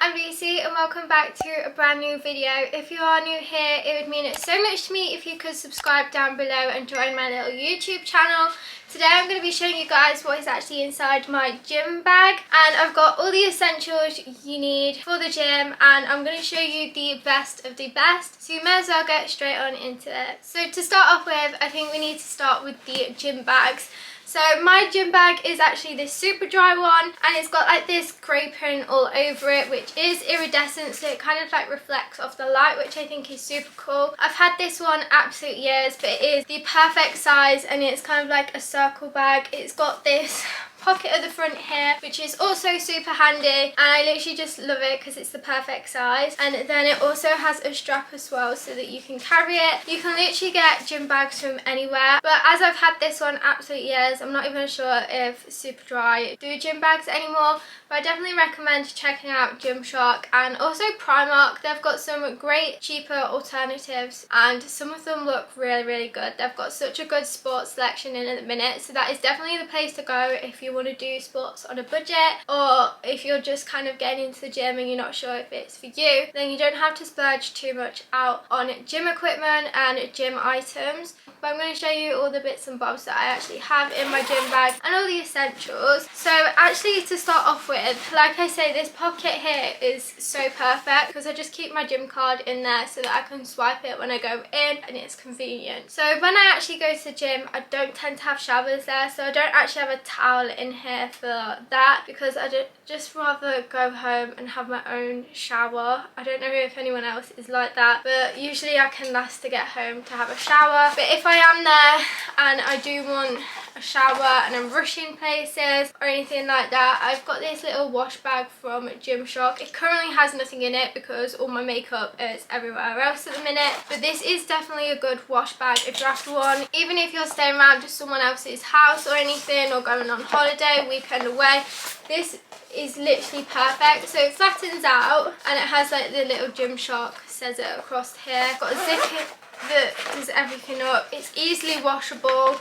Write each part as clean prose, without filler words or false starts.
I'm Lucy and welcome back to a brand new video. If you are new here, it would mean it so much to me if you could subscribe down below and join my little YouTube channel. Today I'm going to be showing you guys what is actually inside my gym bag, and I've got all the essentials you need for the gym, and I'm going to show you the best of the best, so you may as well get straight on into it. So to start off with, I think we need to start with the gym bags. So my gym bag is actually this super dry one, and it's got like this grey print all over it, which is iridescent, so it kind of like reflects off the light, which I think is super cool. I've had this one absolute years, but it is the perfect size, and it's kind of like a circle bag. It's got this pocket at the front here, which is also super handy, and I literally just love it because it's the perfect size. And then it also has a strap as well so that you can carry it. You can literally get gym bags from anywhere, but as I've had this one absolute years, I'm not even sure if Superdry do gym bags anymore, but I definitely recommend checking out Gymshark and also Primark. They've got some great cheaper alternatives, and some of them look really good. They've got such a good sports selection in at the minute, so that is definitely the place to go if you want to do sports on a budget, or if you're just kind of getting into the gym and you're not sure if it's for you. Then you don't have to splurge too much out on gym equipment and gym items. But I'm going to show you all the bits and bobs that I actually have in my gym bag and all the essentials. So actually, to start off with, like I say, this pocket here is so perfect because I just keep my gym card in there so that I can swipe it when I go in, and it's convenient. So when I actually go to the gym, I don't tend to have showers there, so I don't actually have a towel in here for that because I just rather go home and have my own shower. I don't know if anyone else is like that, but usually I can last to get home to have a shower. But if I am there and I do want a shower and I'm rushing places or anything like that, I've got this little wash bag from Gymshark. It currently has nothing in it because all my makeup is everywhere else at the minute, but this is definitely a good wash bag if you're after one, even if you're staying around to someone else's house or anything, or going on holiday, weekend away. This is literally perfect. So it flattens out and it has like the little Gymshark says it across here. Got a zip that does everything up. It's easily washable,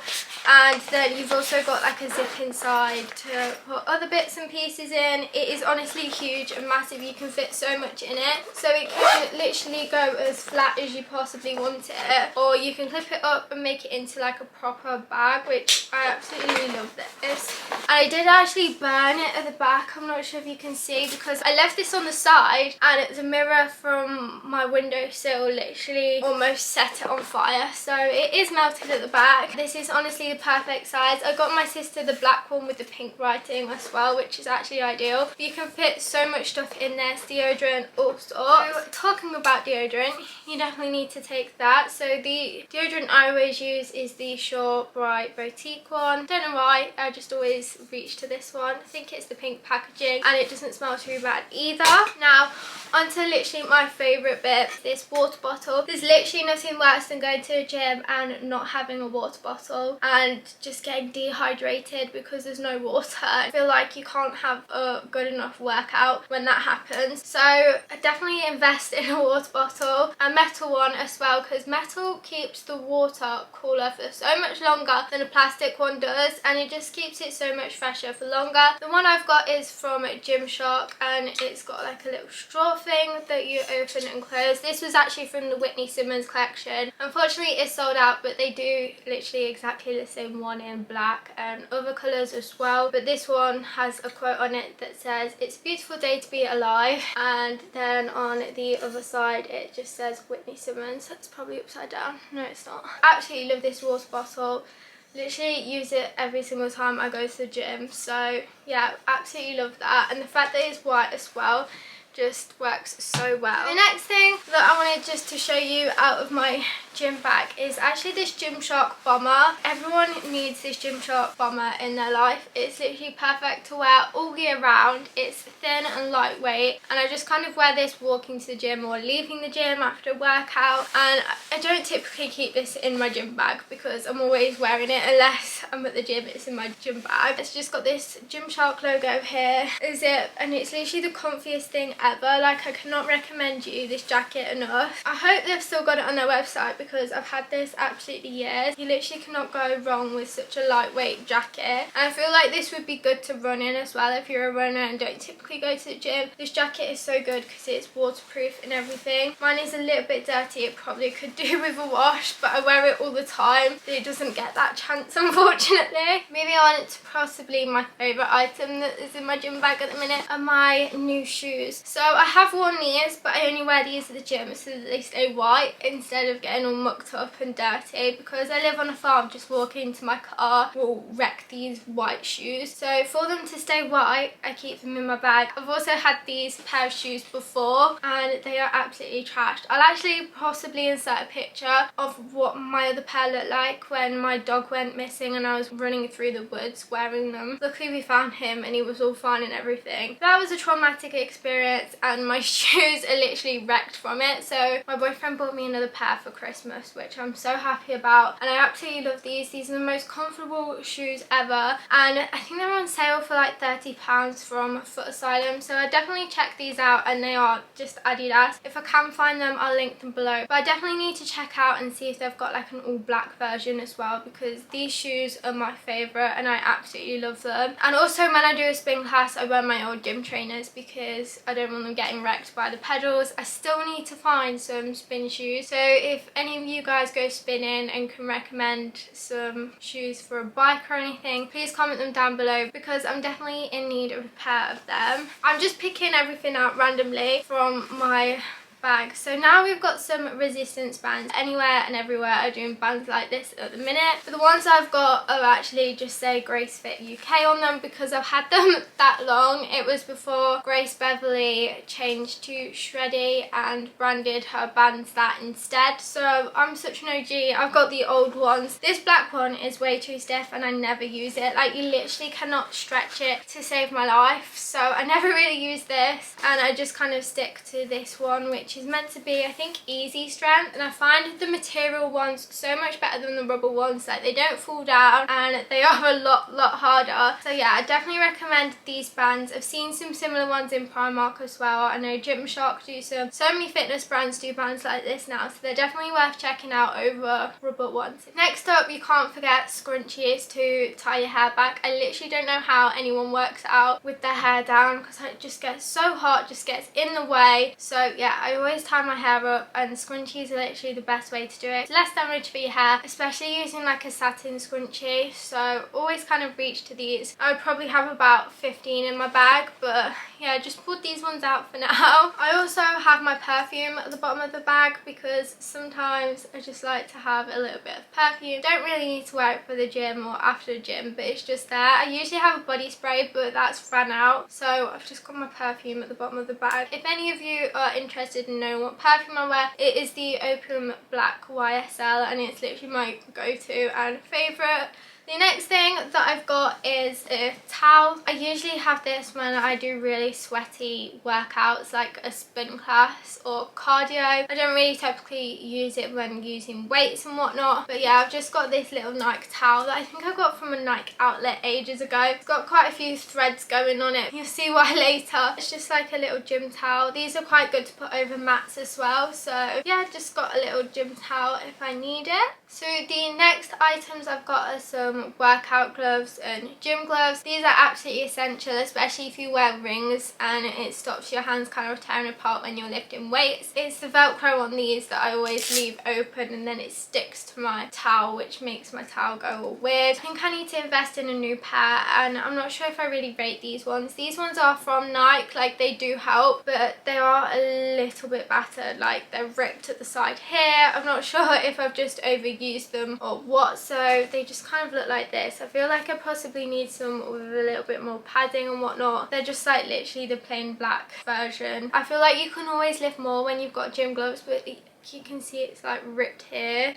and then you've also got like a zip inside to put other bits and pieces in. It is honestly huge and massive. You can fit so much in it, so it can literally go as flat as you possibly want it, or you can clip it up and make it into like a proper bag, which I absolutely love this. I did actually burn it at the back. I'm not sure if you can see because I left this on the side, and the mirror from my windowsill literally almost set it on fire, so it is melted at the back. This is honestly the perfect size. I got my sister the black one with the pink writing as well, which is actually ideal. You can fit so much stuff in there, deodorant, all sorts. So talking about deodorant, you definitely need to take that. So the deodorant I always use is the Shore Bright Boutique one. Don't know why, I just always reach to this one. I think it's the pink packaging and it doesn't smell too bad either. Now onto literally my favourite bit, this water bottle. There's literally nothing worse than going to the gym and not having a water bottle and just getting dehydrated because there's no water. I feel like you can't have a good enough workout when that happens. So I definitely invest in a water bottle, a metal one as well, because metal keeps the water cooler for so much longer than a plastic one does, and it just keeps it so much fresher for longer. The one I've got is from Gymshark, and it's got like a little straw thing that you open and close. This was actually from the Whitney Simmons collection. Unfortunately it's sold out, but they do literally exactly the same one in black and other colours as well. But this one has a quote on it that says, "It's a beautiful day to be alive," and then on the other side it just says Whitney Simmons. That's probably upside down. No, it's not. Absolutely love this water bottle. Literally use it every single time I go to the gym. So yeah, absolutely love that, and the fact that it's white as well just works so well. The next thing that I wanted just to show you out of my gym bag is actually this Gymshark bomber. Everyone needs this Gymshark bomber in their life. It's literally perfect to wear all year round. It's thin and lightweight, and I just kind of wear this walking to the gym or leaving the gym after a workout. And I don't typically keep this in my gym bag because I'm always wearing it unless I'm at the gym. It's in my gym bag. It's just got this Gymshark logo here, a zip, and it's literally the comfiest thing ever. Like, I cannot recommend you this jacket enough. I hope they've still got it on their website because I've had this absolutely years. You literally cannot go wrong with such a lightweight jacket. And I feel like this would be good to run in as well if you're a runner and don't typically go to the gym. This jacket is so good because it's waterproof and everything. Mine is a little bit dirty. It probably could do with a wash, but I wear it all the time. It doesn't get that chance, unfortunately. Moving on to possibly my favourite item that is in my gym bag at the minute are my new shoes. So I have worn these, but I only wear these at the gym so that they stay white instead of getting all mucked up and dirty, because I live on a farm. Just walking to my car will wreck these white shoes. So for them to stay white, I keep them in my bag. I've also had these pair of shoes before and they are absolutely trashed. I'll actually possibly insert a picture of what my other pair looked like when my dog went missing and I was running through the woods wearing them. Luckily we found him and he was all fine and everything. That was a traumatic experience and my shoes are literally wrecked from it. So my boyfriend bought me another pair for Christmas, which I'm so happy about, and I absolutely love these. These are the most comfortable shoes ever, and I think they're on sale for like £30 from Foot Asylum, so I definitely check these out, and they are just Adidas. If I can find them, I'll link them below, but I definitely need to check out and see if they've got like an all black version as well, because these shoes are my favourite and I absolutely love them. And also when I do a spin class, I wear my old gym trainers because I don't want them getting wrecked by the pedals. I still need to find some spin shoes, so if any of you guys go spinning and can recommend some shoes for a bike or anything, please comment them down below because I'm definitely in need of a pair of them. I'm just picking everything out randomly from my bag. So now we've got some resistance bands. Anywhere and everywhere are doing bands like this at the minute, but the ones I've got are actually just say Grace Fit UK on them because I've had them that long. It was before Grace Beverly changed to Shreddy and branded her bands that instead, so I'm such an OG. I've got the old ones. This black one is way too stiff and I never use it. Like, you literally cannot stretch it to save my life, so I never really use this, and I just kind of stick to this one, which is meant to be, I think, easy strength, and I find the material ones so much better than the rubber ones. Like, they don't fall down and they are a lot harder. So yeah, I definitely recommend these bands. I've seen some similar ones in Primark as well. I know Gymshark do some. So many fitness brands do bands like this now, so they're definitely worth checking out over rubber ones. Next up, you can't forget scrunchies to tie your hair back. I literally don't know how anyone works out with their hair down because it just gets so hot, just gets in the way. So yeah, I always tie my hair up, and scrunchies are literally the best way to do it. It's less damage for your hair, especially using like a satin scrunchie, so always kind of reach to these. I would probably have about 15 in my bag, but yeah, just pulled these ones out for now. I also have my perfume at the bottom of the bag because sometimes I just like to have a little bit of perfume. Don't really need to wear it for the gym or after the gym, but it's just there. I usually have a body spray, but that's ran out, so I've just got my perfume at the bottom of the bag. If any of you are interested in knowing what perfume I wear, it is the Opium Black YSL, and it's literally my go-to and favourite. The next thing that I've got is a towel. I usually have this when I do really sweaty workouts like a spin class or cardio. I don't really typically use it when using weights and whatnot, but yeah, I've just got this little Nike towel that I think I got from a Nike outlet ages ago. It's got quite a few threads going on it. You'll see why later. It's just like a little gym towel. These are quite good to put over mats as well, so yeah, just got a little gym towel if I need it. So the next items I've got are some workout gloves and gym gloves. These are absolutely essential, especially if you wear rings and it stops your hands kind of tearing apart when you're lifting weights. It's the Velcro on these that I always leave open and then it sticks to my towel, which makes my towel go all weird. I think I need to invest in a new pair, and I'm not sure if I really rate these ones. These ones are from Nike, like they do help, but they are a little bit battered. Like, they're ripped at the side here. I'm not sure if I've just overused them or what, so they just kind of look like this. I feel like I possibly need some with a little bit more padding and whatnot. They're just like literally the plain black version. I feel like you can always lift more when you've got gym gloves, but you can see it's like ripped here.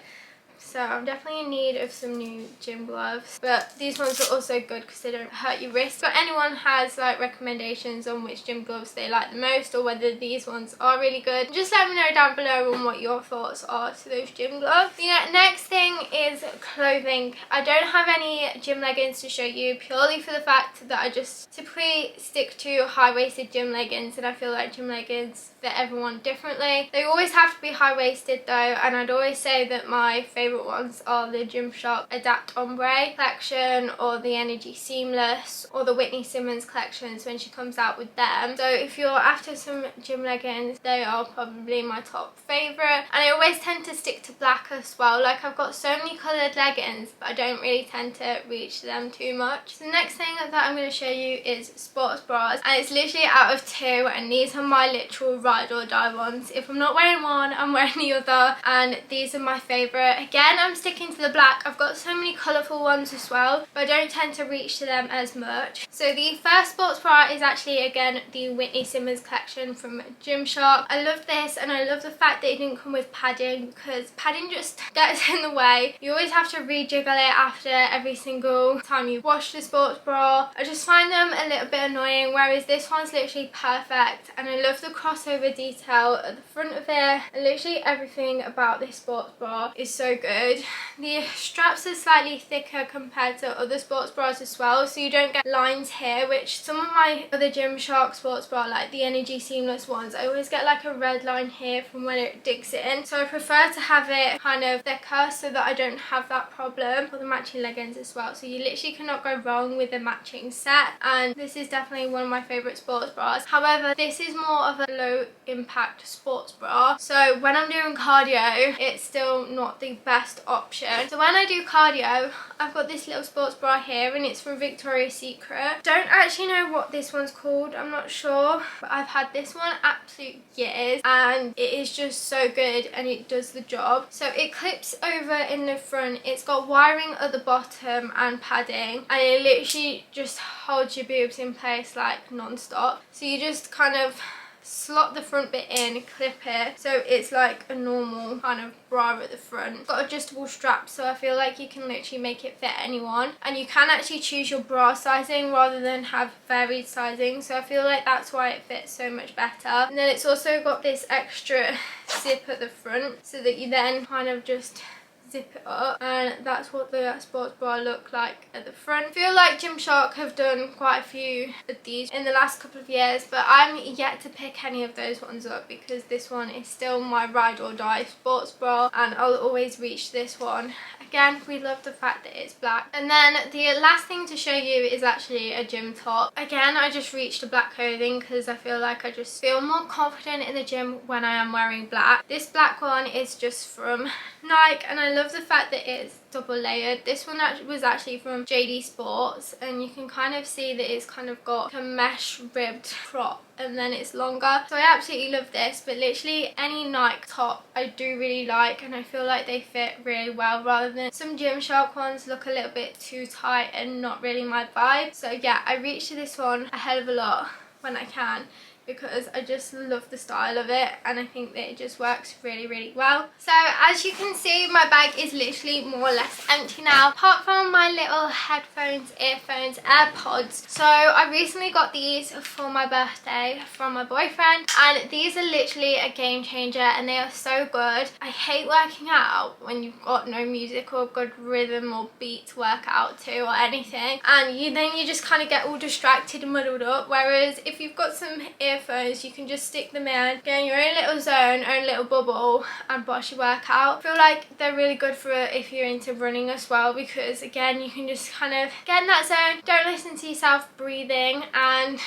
so I'm definitely in need of some new gym gloves. But these ones are also good because they don't hurt your wrist. But anyone has like recommendations on which gym gloves they like the most, or whether these ones are really good, just let me know down below on what your thoughts are to those gym gloves. The next thing is clothing. I don't have any gym leggings to show you, purely for the fact that I just typically stick to high-waisted gym leggings, and I feel like gym leggings fit everyone differently. They always have to be high-waisted though, and I'd always say that my favourite ones are the Gymshark Adapt Ombre collection, or the Energy Seamless, or the Whitney Simmons collections when she comes out with them. So if you're after some gym leggings, they are probably my top favourite. And I always tend to stick to black as well. Like, I've got so many coloured leggings, but I don't really tend to reach them too much. So the next thing that I'm going to show you is sports bras, and it's literally out of two, and these are my literal ride or die ones. If I'm not wearing one, I'm wearing the other, and these are my favourite. Again, I'm sticking to the black. I've got so many colourful ones as well, but I don't tend to reach to them as much. So the first sports bra is actually, again, the Whitney Simmons collection from Gymshark. I love this, and I love the fact that it didn't come with padding, because padding just gets in the way. You always have to rejiggle it after every single time you wash the sports bra. I just find them a little bit annoying, whereas this one's literally perfect, and I love the crossover detail at the front of it, and literally everything about this sports bra is so good. The straps are slightly thicker compared to other sports bras as well, so you don't get lines here, which some of my other Gymshark sports bra, like the Energy Seamless ones, I always get like a red line here from when it digs in. So I prefer to have it kind of thicker so that I don't have that problem. For the matching leggings as well, so you literally cannot go wrong with a matching set, and this is definitely one of my favourite sports bras. However, this is more of a low impact sports bra, so when I'm doing cardio, it's still not the best option. So when I do cardio, I've got this little sports bra here, and it's from Victoria's Secret. Don't actually know what this one's called, I'm not sure, but I've had this one absolute years, and it is just so good, and it does the job. So it clips over in the front, it's got wiring at the bottom and padding, and it literally just holds your boobs in place like non-stop. So you just kind of slot the front bit in, clip it, so it's like a normal kind of bra at the front. It's got adjustable straps, so I feel like you can literally make it fit anyone, and you can actually choose your bra sizing rather than have varied sizing, so I feel like that's why it fits so much better. And then it's also got this extra zip at the front, so that you then kind of just zip it up, and that's what the sports bra look like at the front. I feel like Gymshark have done quite a few of these in the last couple of years, but I'm yet to pick any of those ones up, because this one is still my ride or die sports bra, and I'll always reach this one. Again, we love the fact that it's black. And then the last thing to show you is actually a gym top. Again, I just reached to black clothing because I feel like I just feel more confident in the gym when I am wearing black. This black one is just from Nike, and I love the fact that it's double layered. This one was actually from JD Sports, and you can kind of see that it's kind of got a mesh ribbed crop, and then it's longer. So I absolutely love this, but literally any Nike top I do really like, and I feel like they fit really well, rather than some Gymshark ones look a little bit too tight and not really my vibe. So yeah, I reach to this one a hell of a lot when I can, because I just love the style of it, and I think that it just works really, really well. So as you can see, my bag is literally more or less empty now, apart from my little headphones, earphones, AirPods. So I recently got these for my birthday from my boyfriend, and these are literally a game changer, and they are so good. I hate working out when you've got no music or good rhythm or beat to work out to or anything, and then you just kind of get all distracted and muddled up, whereas if you've got some earphones, you can just stick them in, get in your own little zone, own little bubble, and watch your workout. I feel like they're really good for if you're into running as well, because again, you can just kind of get in that zone, don't listen to yourself breathing, and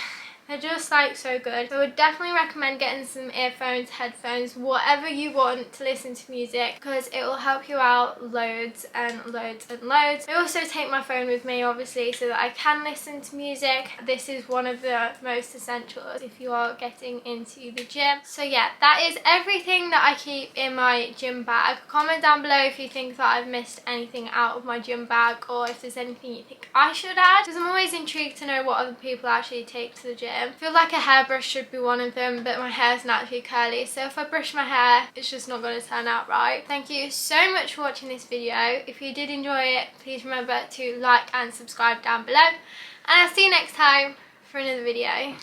they're just like so good. So I would definitely recommend getting some earphones, headphones, whatever you want to listen to music, because it will help you out loads and loads and loads. I also take my phone with me, obviously, so that I can listen to music. This is one of the most essentials if you are getting into the gym. So yeah, that is everything that I keep in my gym bag. Comment down below if you think that I've missed anything out of my gym bag, or if there's anything you think I should add, because I'm always intrigued to know what other people actually take to the gym. them. I feel like a hairbrush should be one of them, but my hair's naturally curly, so if I brush my hair, it's just not going to turn out right. Thank you so much for watching this video. If you did enjoy it, please remember to like and subscribe down below. And I'll see you next time for another video.